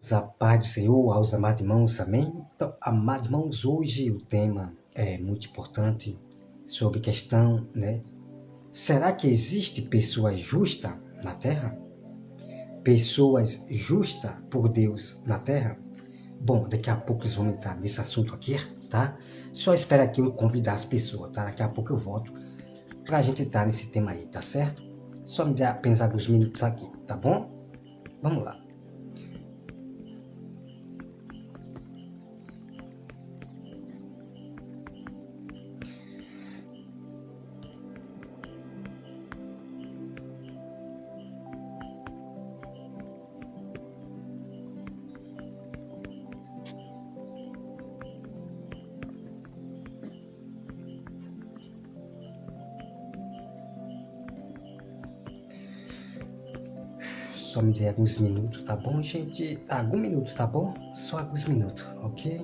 A paz do Senhor aos amados irmãos, amém? Então, amados irmãos, hoje o tema é muito importante sobre questão, Será que existe pessoas justas na Terra? Pessoas justas por Deus na Terra? Bom, daqui a pouco nós vamos entrar nesse assunto aqui, tá? Só espera que eu convidar as pessoas, tá? Daqui a pouco eu volto pra gente estar nesse tema aí, tá certo? Só me dá pensar alguns minutos aqui, tá bom? Vamos lá. Só me dê alguns minutos, tá bom, gente? Alguns minutos, tá bom? Só alguns minutos, ok?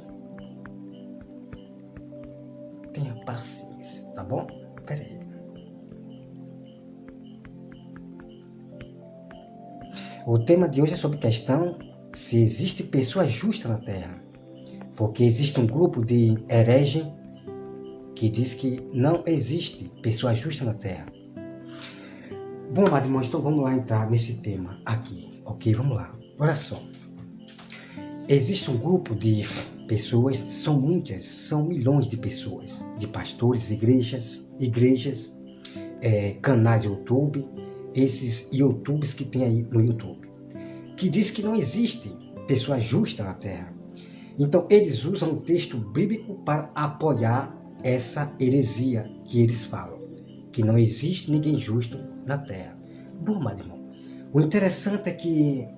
Tenha paciência, tá bom? Pera aí. O tema de hoje é sobre questão se existe pessoa justa na Terra. Porque existe um grupo de herege que diz que não existe pessoa justa na Terra. Bom, amados irmãos, então vamos lá entrar nesse tema aqui, ok? Vamos lá. Olha só. Existe um grupo de pessoas, são muitas, são milhões de pessoas, de pastores, igrejas, canais de YouTube, esses YouTubes que tem aí no YouTube, que diz que não existe pessoa justa na Terra. Então eles usam um texto bíblico para apoiar essa heresia que eles falam, que não existe ninguém justo na Terra. Bom, meu irmão, o interessante é que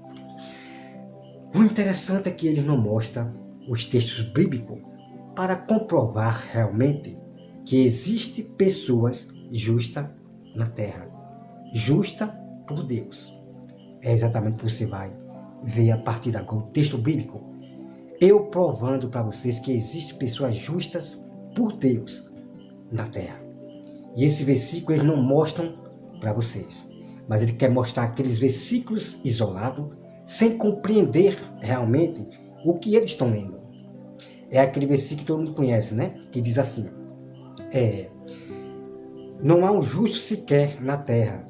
eles não mostram os textos bíblicos para comprovar realmente que existe pessoas justas na Terra, justa por Deus. É exatamente o que você vai ver a partir de agora, o texto bíblico. Eu provando para vocês que existem pessoas justas por Deus na Terra. E esse versículo eles não mostram para vocês, mas ele quer mostrar aqueles versículos isolados, sem compreender realmente o que eles estão lendo. É aquele versículo que todo mundo conhece, né? Que diz assim, não há um justo sequer na terra.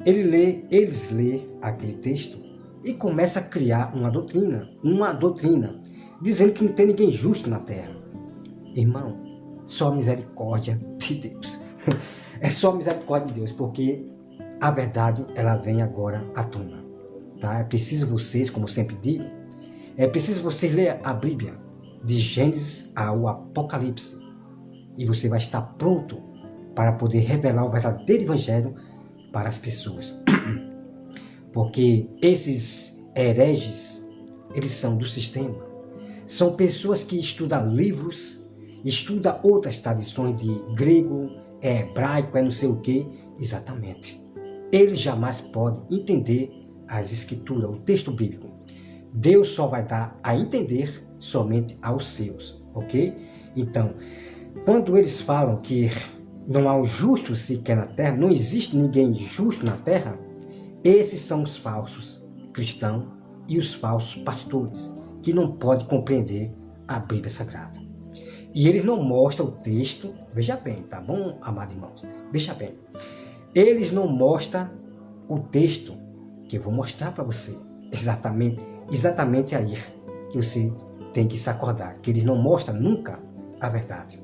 Eles lê aquele texto e começa a criar uma doutrina, dizendo que não tem ninguém justo na terra. Irmão, só a misericórdia de Deus. É só a misericórdia de Deus, porque a verdade, ela vem agora à tona. Tá? É preciso vocês, como sempre digo, é preciso vocês ler a Bíblia, de Gênesis ao Apocalipse, e você vai estar pronto para poder revelar o verdadeiro evangelho para as pessoas. Porque esses hereges, eles são do sistema. São pessoas que estudam livros, estudam outras tradições de grego, hebraico, não sei o que, exatamente. Eles jamais podem entender as escrituras, o texto bíblico. Deus só vai dar a entender somente aos seus, ok? Então, quando eles falam que não há um justo sequer na terra, não existe ninguém justo na terra, esses são os falsos cristãos e os falsos pastores, que não podem compreender a Bíblia Sagrada. E eles não mostram o texto, veja bem, tá bom, amados irmãos? Veja bem, eles não mostram o texto que eu vou mostrar para você, exatamente aí que você tem que se acordar, que eles não mostram nunca a verdade.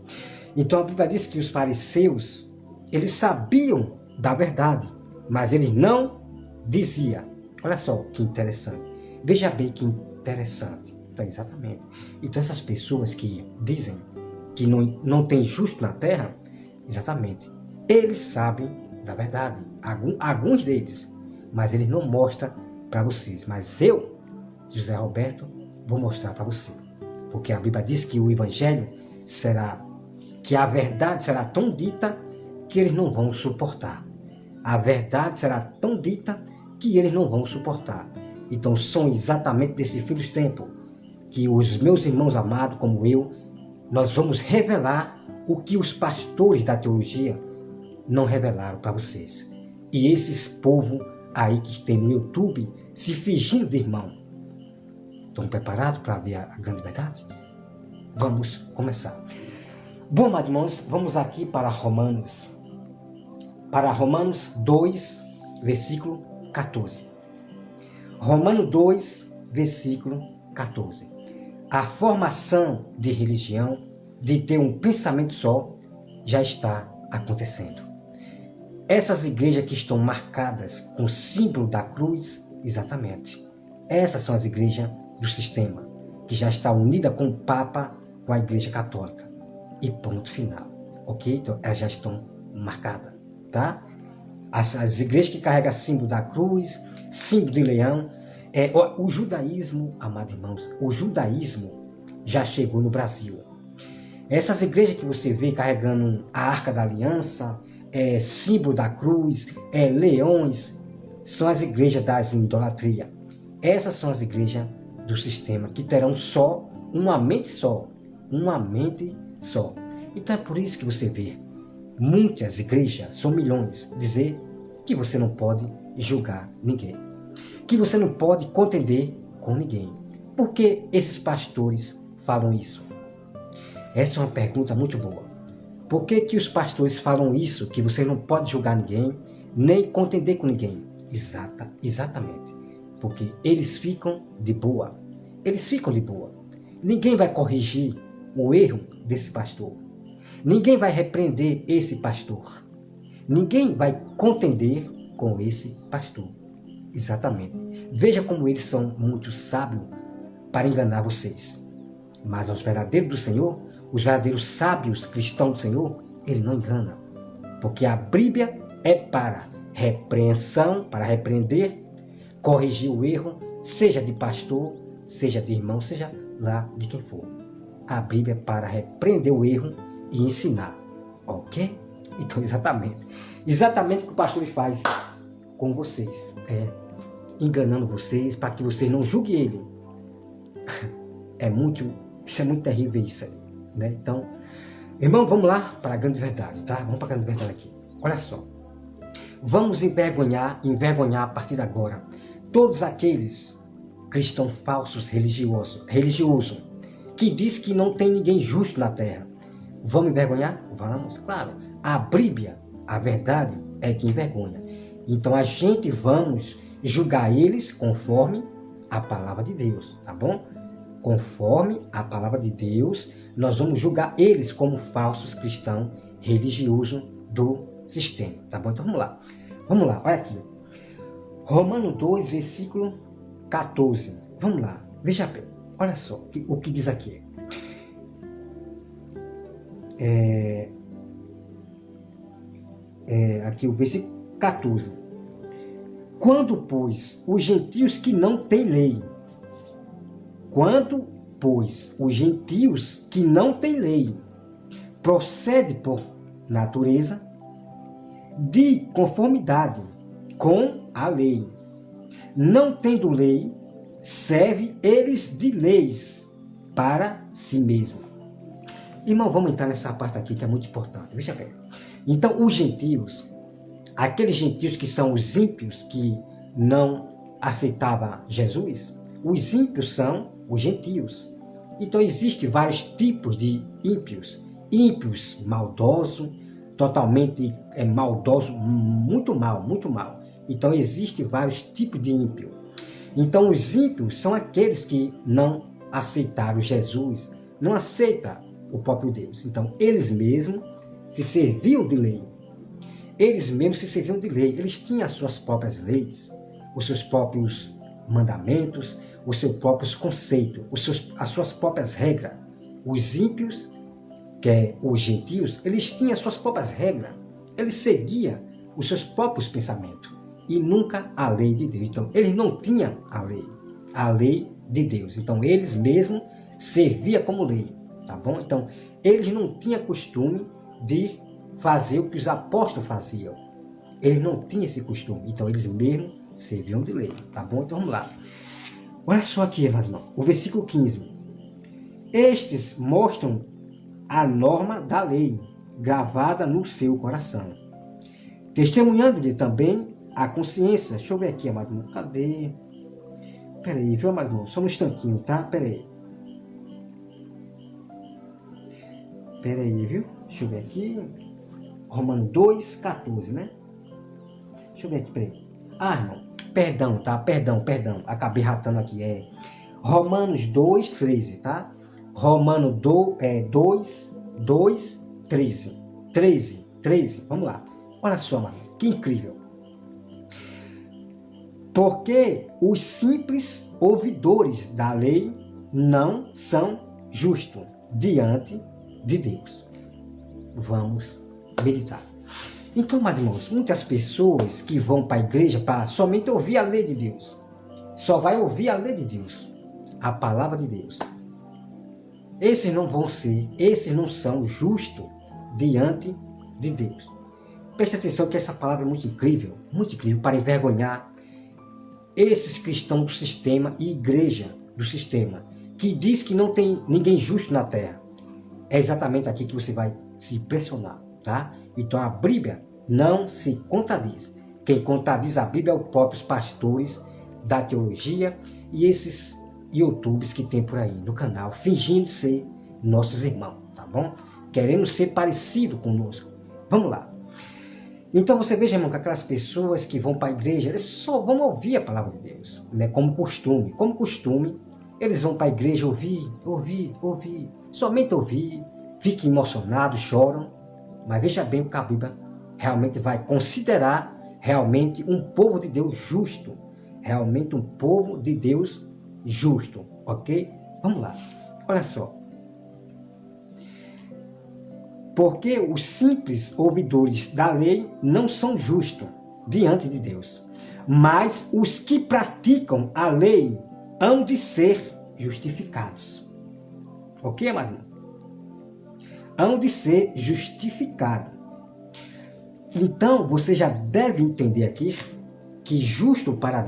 Então a Bíblia diz que os fariseus, eles sabiam da verdade, mas eles não diziam. Olha só que interessante, veja bem que interessante, então, exatamente. Então essas pessoas que dizem que não tem justo na terra, exatamente, eles sabem da verdade, alguns deles, mas eles não mostram para vocês. Mas eu, José Roberto, vou mostrar para você. Porque a Bíblia diz que o Evangelho que a verdade será tão dita que eles não vão suportar. A verdade será tão dita que eles não vão suportar. Então são exatamente desse fim dos tempos que os meus irmãos amados, como eu, nós vamos revelar o que os pastores da teologia não revelaram para vocês. E esses povos aí que tem no YouTube se fingindo de irmão, Estão preparados para ver a grande verdade? Vamos começar. Bom, meus irmãos, vamos aqui para Romanos. Para Romanos 2, versículo 14. Romanos 2, versículo 14. A formação de religião, de ter um pensamento só, já está acontecendo. Essas igrejas que estão marcadas com o símbolo da cruz, exatamente. Essas são as igrejas do sistema, que já está unida com o Papa, com a Igreja Católica. E ponto final. Ok? Então, elas já estão marcadas. Tá? As igrejas que carregam símbolo da cruz, símbolo de leão, o judaísmo, amados irmãos, o judaísmo já chegou no Brasil. Essas igrejas que você vê carregando a Arca da Aliança, símbolo da cruz, leões, são as igrejas da idolatria. Essas são as igrejas do sistema que terão só uma mente só. Uma mente só. Então é por isso que você vê muitas igrejas, são milhões, dizer que você não pode julgar ninguém. Que você não pode contender com ninguém. Por que esses pastores falam isso? Essa é uma pergunta muito boa. Por que os pastores falam isso, que você não pode julgar ninguém, nem contender com ninguém? Exatamente. Porque eles ficam de boa. Eles ficam de boa. Ninguém vai corrigir o erro desse pastor. Ninguém vai repreender esse pastor. Ninguém vai contender com esse pastor. Exatamente. Veja como eles são muito sábios para enganar vocês. Mas aos verdadeiros do Senhor, os verdadeiros sábios cristãos do Senhor, ele não engana. Porque a Bíblia é para repreensão, para repreender, corrigir o erro, seja de pastor, seja de irmão, seja lá de quem for. A Bíblia é para repreender o erro e ensinar. Ok? Então, exatamente o que o pastor faz com vocês. Enganando vocês para que vocês não julguem ele. Isso é muito terrível isso aí, né? Então, irmão, vamos lá para a grande verdade, tá? Vamos para a grande verdade aqui. Olha só. Vamos envergonhar a partir de agora todos aqueles cristãos falsos religiosos, que diz que não tem ninguém justo na terra. Vamos envergonhar? Vamos, claro. A Bíblia, a verdade, é que envergonha. Então a gente vamos julgar eles conforme a palavra de Deus, tá bom? Conforme a palavra de Deus, nós vamos julgar eles como falsos cristãos religiosos do sistema, tá bom? Então vamos lá. Vamos lá, olha aqui. Romanos 2, versículo 14. Vamos lá, veja bem. Olha só o que diz aqui. Aqui o versículo 14. Quando, pois, os gentios que não têm lei, procede por natureza de conformidade com a lei, não tendo lei, serve eles de leis para si mesmo. Irmão, vamos entrar nessa parte aqui que é muito importante. Veja bem. Então, os gentios, aqueles gentios que são os ímpios que não aceitavam Jesus, os ímpios são os gentios. Então, existem vários tipos de ímpios. Ímpios maldosos, totalmente maldosos, muito mal. Então, existem vários tipos de ímpio. Então, os ímpios são aqueles que não aceitaram Jesus, não aceitam o próprio Deus. Então, eles mesmos se serviam de lei. Eles tinham as suas próprias leis, os seus próprios mandamentos, os seus próprios conceitos, as suas próprias regras. Os ímpios, que é os gentios, eles tinham as suas próprias regras. Eles seguiam os seus próprios pensamentos e nunca a lei de Deus. Então, eles não tinham a lei de Deus. Então, eles mesmos serviam como lei, tá bom? Então, eles não tinham costume de fazer o que os apóstolos faziam. Eles não tinham esse costume. Então, eles mesmos serviam de lei, tá bom? Então, vamos lá. Olha só aqui, meus irmãos, o versículo 15. Estes mostram a norma da lei gravada no seu coração, testemunhando-lhe também a consciência. Deixa eu ver aqui, amado. Cadê? Pera aí, viu, amado irmão? Só um instantinho, tá? Pera aí. Pera aí, viu? Deixa eu ver aqui. Romanos 2, 14, né? Deixa eu ver aqui, peraí. Ah, irmão. Perdão, tá? Perdão. Acabei ratando aqui. É Romanos 2, 13, tá? Romanos 2, 13. 13. Vamos lá. Olha só, mano. Que incrível. Porque os simples ouvidores da lei não são justos diante de Deus. Vamos meditar. Então, meus irmãos, muitas pessoas que vão para a igreja para somente ouvir a lei de Deus, só vai ouvir a lei de Deus, a palavra de Deus. Esses não são justos diante de Deus. Preste atenção que essa palavra é muito incrível para envergonhar esses cristãos do sistema e igreja do sistema, que diz que não tem ninguém justo na terra. É exatamente aqui que você vai se impressionar, tá? Então a Bíblia não se contradiz. Quem contradiz a Bíblia é os próprios pastores da teologia e esses YouTubers que tem por aí no canal, fingindo ser nossos irmãos, tá bom? Querendo ser parecido conosco. Vamos lá. Então você veja, irmão, que aquelas pessoas que vão para a igreja, eles só vão ouvir a palavra de Deus, né? Como costume, eles vão para a igreja ouvir, somente ouvir, ficam emocionados, choram, mas veja bem o que a Bíblia realmente vai considerar realmente um povo de Deus justo, realmente um povo de Deus justo, ok? Vamos lá, olha só. Porque os simples ouvidores da lei não são justos diante de Deus, mas os que praticam a lei hão de ser justificados. Ok, amado? Hão de ser justificados. Então, você já deve entender aqui que justos para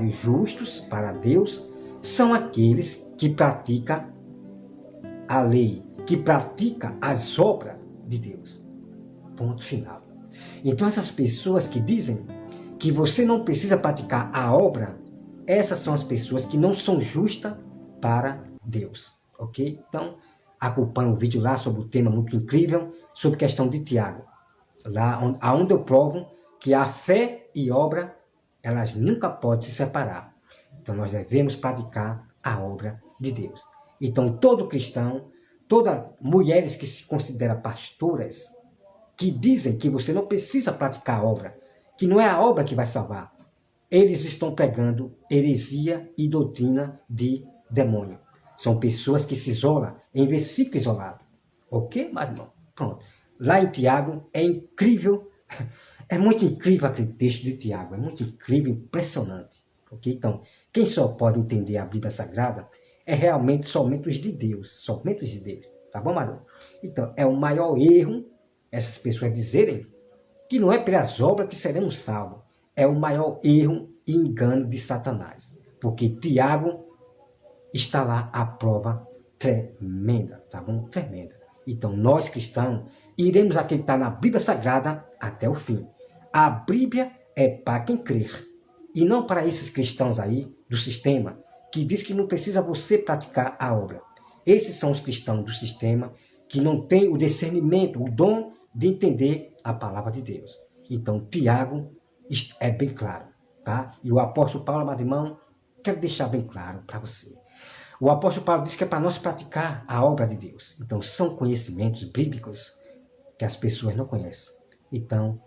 Deus, são aqueles que praticam a lei, que praticam as obras de Deus. Ponto final. Então essas pessoas que dizem que você não precisa praticar a obra, essas são as pessoas que não são justas para Deus, ok? Então acompanhe o vídeo lá sobre o tema muito incrível, sobre a questão de Tiago, lá onde eu provo que a fé e obra, elas nunca podem se separar. Então nós devemos praticar a obra de Deus. Então todo cristão, todas mulheres que se consideram pastoras, que dizem que você não precisa praticar a obra, que não é a obra que vai salvar, eles estão pregando heresia e doutrina de demônio. São pessoas que se isolam em versículo isolado. Ok, meu irmão? Pronto. Lá em Tiago é incrível, é muito incrível aquele texto de Tiago, é muito incrível, impressionante. Ok? Então, quem só pode entender a Bíblia Sagrada é realmente somente os de Deus, tá bom, Marão? Então, é o maior erro essas pessoas dizerem que não é pelas obras que seremos salvos. É o maior erro e engano de Satanás, porque Tiago está lá a prova tremenda, tá bom? Tremenda. Então, nós cristãos iremos acreditar na Bíblia Sagrada até o fim. A Bíblia é para quem crer, e não para esses cristãos aí do sistema, que diz que não precisa você praticar a obra. Esses são os cristãos do sistema que não têm o discernimento, o dom de entender a palavra de Deus. Então, Tiago é bem claro, tá? E o apóstolo Paulo, amado irmão, quero deixar bem claro para você. O apóstolo Paulo diz que é para nós praticar a obra de Deus. Então, são conhecimentos bíblicos que as pessoas não conhecem. Então,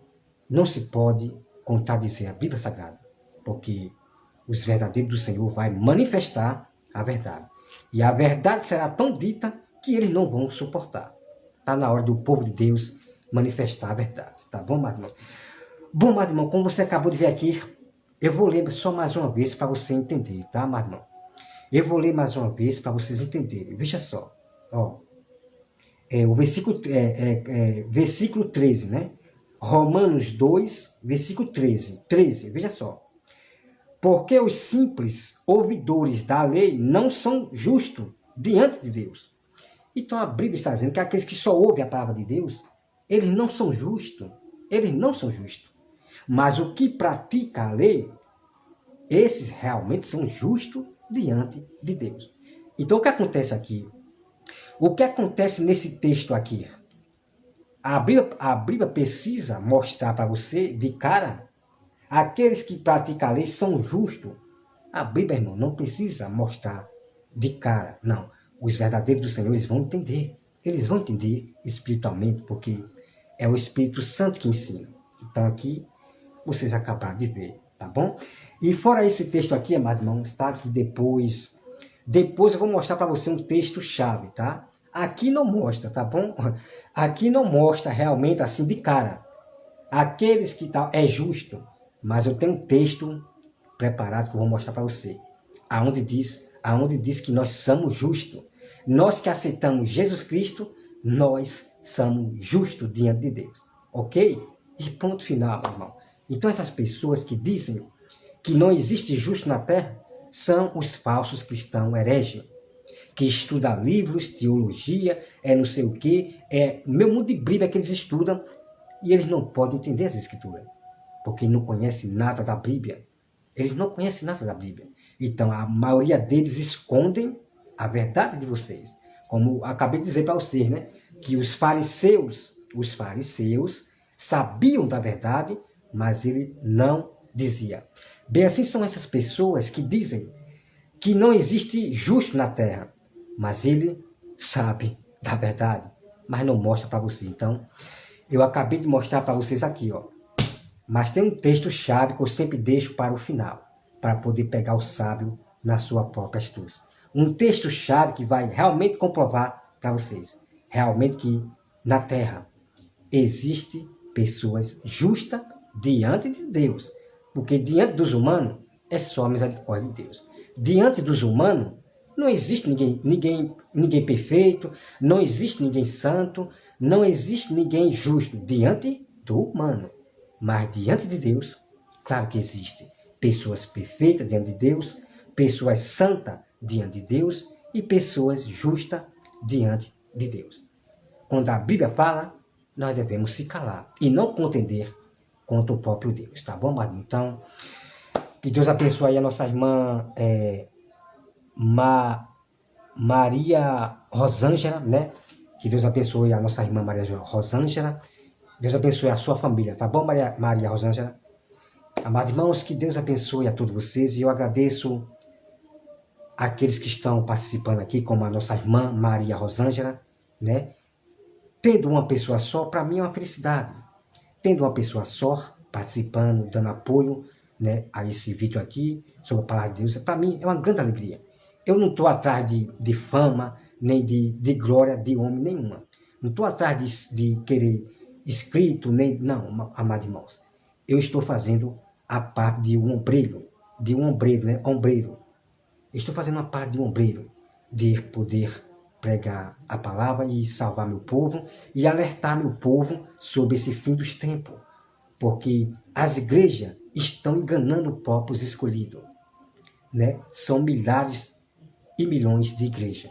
não se pode contradizer a Bíblia Sagrada, porque os verdadeiros do Senhor vai manifestar a verdade. E a verdade será tão dita que eles não vão suportar. Está na hora do povo de Deus manifestar a verdade. Tá bom, meu irmão? Bom, meu irmão, como você acabou de ver aqui, eu vou ler só mais uma vez para você entender, tá, meu irmão? Eu vou ler mais uma vez para vocês entenderem. Veja só. Ó, o versículo 13, né? Romanos 2, versículo 13. 13, veja só. Porque os simples ouvidores da lei não são justos diante de Deus. Então a Bíblia está dizendo que aqueles que só ouvem a palavra de Deus, eles não são justos. Eles não são justos. Mas o que pratica a lei, esses realmente são justos diante de Deus. Então o que acontece aqui? O que acontece nesse texto aqui? A Bíblia precisa mostrar para você de cara, aqueles que praticam a lei são justos. A Bíblia, irmão, não precisa mostrar de cara, não. Os verdadeiros do Senhor, eles vão entender. Eles vão entender espiritualmente, porque é o Espírito Santo que ensina. Então aqui, vocês acabaram de ver, tá bom? E fora esse texto aqui, amado irmão, tá? Que depois eu vou mostrar para você um texto-chave, tá? Aqui não mostra, tá bom? Aqui não mostra realmente assim de cara. Aqueles que tá, é justo, mas eu tenho um texto preparado que eu vou mostrar para você. Aonde diz que nós somos justos. Nós que aceitamos Jesus Cristo, nós somos justos diante de Deus. Ok? E ponto final, irmão. Então essas pessoas que dizem que não existe justo na terra, são os falsos cristãos hereges, que estudam livros, teologia, não sei o que, meu mundo de Bíblia que eles estudam, e eles não podem entender as escrituras, porque não conhecem nada da Bíblia. Eles não conhecem nada da Bíblia. Então a maioria deles escondem a verdade de vocês. Como acabei de dizer para vocês, né? Que os fariseus sabiam da verdade, mas ele não dizia. Bem, assim são essas pessoas que dizem que não existe justo na terra, mas ele sabe da verdade, mas não mostra para você. Então, eu acabei de mostrar para vocês aqui, ó. Mas tem um texto-chave que eu sempre deixo para o final, para poder pegar o sábio na sua própria astúcia. Um texto-chave que vai realmente comprovar para vocês, realmente que na terra existe pessoas justas diante de Deus. Porque diante dos humanos é só a misericórdia de Deus. Diante dos humanos não existe ninguém perfeito, não existe ninguém santo, não existe ninguém justo diante do humano. Mas diante de Deus, claro que existe pessoas perfeitas diante de Deus, pessoas santas diante de Deus e pessoas justas diante de Deus. Quando a Bíblia fala, nós devemos se calar e não contender contra o próprio Deus, tá bom, amado? Então, que Deus abençoe aí a nossa irmã Maria Rosângela, né? Que Deus abençoe a nossa irmã Maria Rosângela. Deus abençoe a sua família, tá bom, Maria Rosângela? Amados irmãos, que Deus abençoe a todos vocês e eu agradeço aqueles que estão participando aqui, como a nossa irmã Maria Rosângela, né? Tendo uma pessoa só, para mim é uma felicidade. Tendo uma pessoa só, participando, dando apoio, né, a esse vídeo aqui, sobre a palavra de Deus, para mim é uma grande alegria. Eu não estou atrás de fama, nem de glória de homem nenhuma. Não estou atrás de querer inscrito, nem... Não, amados irmãos. Eu estou fazendo a parte de um ombreiro, né? Ombreiro. Estou fazendo a parte de um ombreiro, de poder pregar a palavra e salvar meu povo e alertar meu povo sobre esse fim dos tempos, porque as igrejas estão enganando os próprios escolhidos, né? São milhares e milhões de igrejas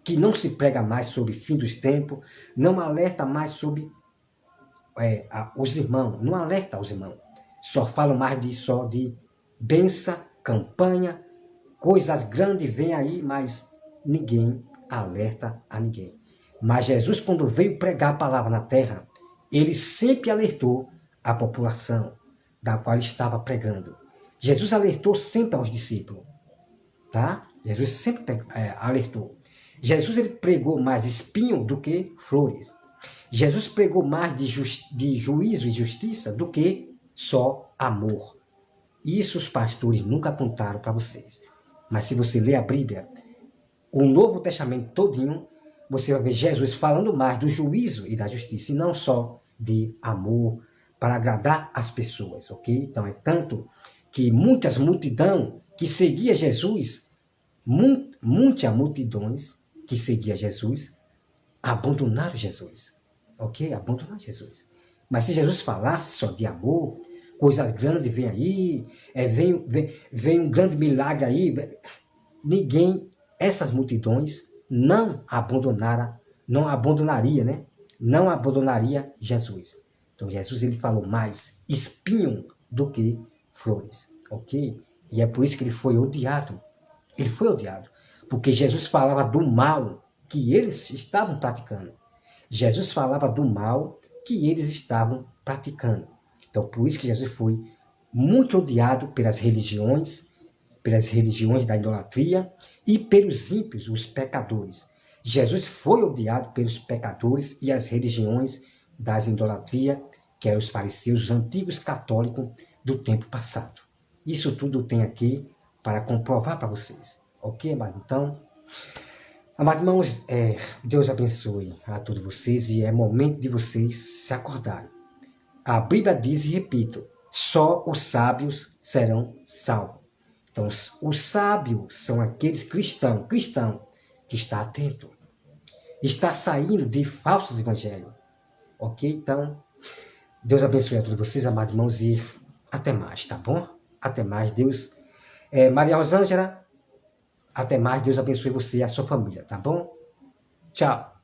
que não se prega mais sobre fim dos tempos, não alerta mais sobre os irmãos, não alerta os irmãos, só falam mais de bênção, campanha, coisas grandes vêm aí, mas ninguém alerta a ninguém. Mas Jesus, quando veio pregar a palavra na terra, ele sempre alertou a população da qual estava pregando. Jesus alertou sempre aos discípulos, tá? Jesus sempre alertou. Jesus ele pregou mais espinho do que flores. Jesus pregou mais de juízo e justiça do que só amor. Isso os pastores nunca contaram para vocês. Mas se você ler a Bíblia, o Novo Testamento todinho, você vai ver Jesus falando mais do juízo e da justiça, e não só de amor, para agradar as pessoas, ok? Então é tanto que muitas multidões que seguia Jesus, muitas multidões que seguia Jesus, abandonaram Jesus, ok? Abandonaram Jesus. Mas se Jesus falasse só de amor, coisas grandes vêm aí, vem um grande milagre aí, essas multidões não abandonaria, né? Não abandonaria Jesus. Então Jesus ele falou mais espinho do que flores, ok? E é por isso que ele foi odiado Ele foi odiado, porque Jesus falava do mal que eles estavam praticando. Jesus falava do mal que eles estavam praticando. Então, por isso que Jesus foi muito odiado pelas religiões da idolatria e pelos ímpios, os pecadores. Jesus foi odiado pelos pecadores e as religiões das idolatrias, que eram os fariseus, os antigos católicos do tempo passado. Isso tudo tem aqui para comprovar para vocês. Ok, amado? Então, amados irmãos, Deus abençoe a todos vocês e é momento de vocês se acordarem. A Bíblia diz, e repito, só os sábios serão salvos. Então, os sábios são aqueles cristãos que está atento, está saindo de falsos evangelhos. Ok? Então, Deus abençoe a todos vocês, amados irmãos, e até mais, tá bom? Até mais, Deus. Maria Rosângela, até mais, Deus abençoe você e a sua família, tá bom? Tchau.